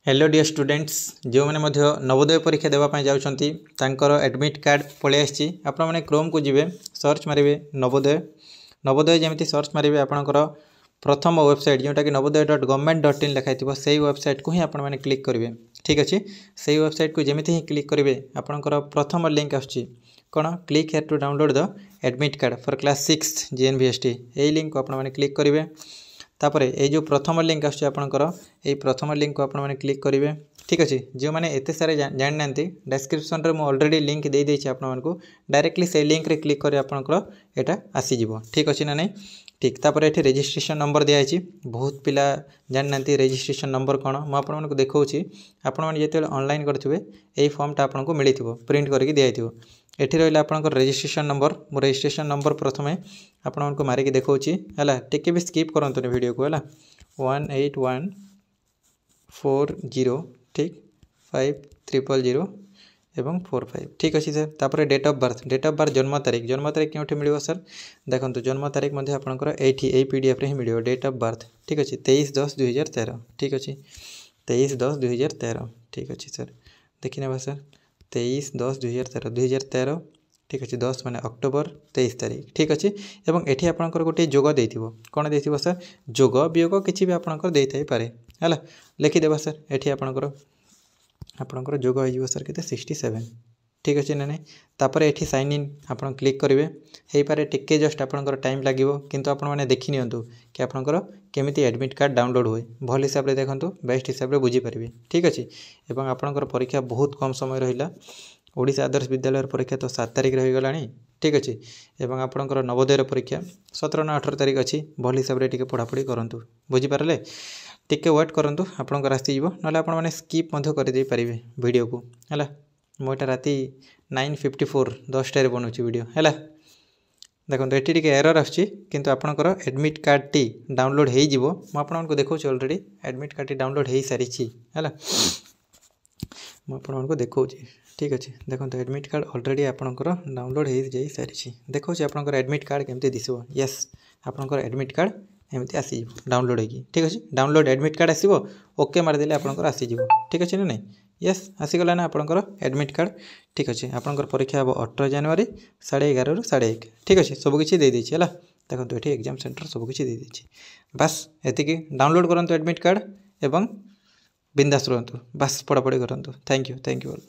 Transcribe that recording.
Hello dear students जो मैंने नवोदय परीक्षा देवाई जाऊँगी एडमिट कार्ड पलि आसी आपण मैंने क्रोम को जी सर्च मारे नवोदय नवोदय जमी सर्च मारे आपंकर प्रथम वेबसाइट जोटा कि नवोदय.government.in लिखाई से वेबसाइट को ही आपण मैंने क्लिक करेंगे। ठीक अच्छे से वेबसाइट को जमी ही क्लिक करेंगे आपंकर प्रथम लिंक आसूँ कौन click here to download the admit card for class 6 GNVST यही लिंक को आपण मैंने क्लिक करेंगे। तापर ये जो प्रथम लिंक आसकर ये प्रथम लिंक को आपने क्लिक करेंगे। ठीक अच्छे जो मैंने एत सारे जानी ना डिस्क्रिप्शन रे मुझे अलरेडी लिंक दे देती आपको डायरेक्टली से लिंक रे क्लिक कर आपंकर यहाँ आसीज। ठीक अच्छे ना नहीं ठीक तापर ये रजिस्ट्रेशन नंबर दिखाई बहुत पिला जानी ना रजिस्ट्रेशन नंबर कौन मुझे देखा आपने जो ऑनलाइन करेंगे यही फॉर्मटा आपको मिली प्रिंट करके दिखाई एठी रहा आपंकर रजिस्ट्रेशन नंबर मो रजिस्ट्रेशन नंबर प्रथमे आपको मारिकी देखा है टिके भी स्किप करंतुनी वीडियो को है 18140 ठीक 5000 एवं 45। ठीक अच्छे सर तापर डेट ऑफ बर्थ जन्म तारीख क्योंकि मिल सर देखो जन्म तारीख आपंकर ये PDF रे ही मिल डेट ऑफ बर्थ। ठीक अच्छे 23/10/2013 ठीक अच्छे 23/10/2013 ठीक अच्छे सर देखी ना सर 23/10/2013 ठीक अच्छे 10 माने अक्टोबर 23 तारीख। ठीक अच्छे एवं एठी आपंकर गोटे जोग देथिबो कौन देथिबो सर जोग वियोग किसी भी आपंकर देथाई पारे है लिखिदेबा सर एठी आपंकर जोग हो सर के 67। ठीक अच्छे ना नहीं तापर एठी साइन इन आप क्लिक करेंगे हो पारे टिके जस्ट आपंकर टाइम लगे किंतु आपण मैंने देखी नियंतु कि आपंकर केमिति एडमिट कार्ड डाउनलोड हुए भल हिसाब से देखो बेस्ट हिसाब से बुझीपारे। ठीक अच्छे एवं आपंकर परीक्षा बहुत कम समय रहा ओडिशा आदर्श विद्यालय परीक्षा तो 7 तारीख रहीगला। ठीक अच्छे एवं आपंकर नवोदय परीक्षा 17 ना 18 तारीख अच्छी भल हिसाब से टी पढ़ापढ़ी करूँ बुझीपारे टिके वेट करूँ आपंकर आसीज ना आपने स्कीप करदे पारे वीडियो को है मुझे राति 9:54 10टार बनाऊँ वीडियो है देखो ये एरर आसुँच आपंकर एडमिट कार्ड टी डाउनलोड हो आपको देखा already admit card T download हो सारी है मुझे देखा। ठीक अच्छे देखो एडमिट कार्ड अलरेडी आपंकर डाउनलोड हो जाई सारी देखो आपंकर एडमिट कार्ड केमती दिसो यस आपंकर एडमिट कार्ड एमती आसी डाउनलोड होगी। ठीक अच्छे डाउनलोड एडमिट कार्ड आसो ओके मारिदेले आपंकर आसीज। ठीक अच्छे ना नहीं यस आसीगला ना आपंकर एडमिट कार्ड। ठीक अच्छे आपंकर परीक्षा हम 18 जनवरी 11:30 ରୁ 1:30। ठीक अच्छे सबकि दे देछि है देखो ये एग्जाम सेंटर सबकि दे देछि बस एतिकी डाउनलोड करंतु एडमिट कार्ड एवं बिंदास रहंतु बस पढ़ापढ़ी करंतु। Thank you all.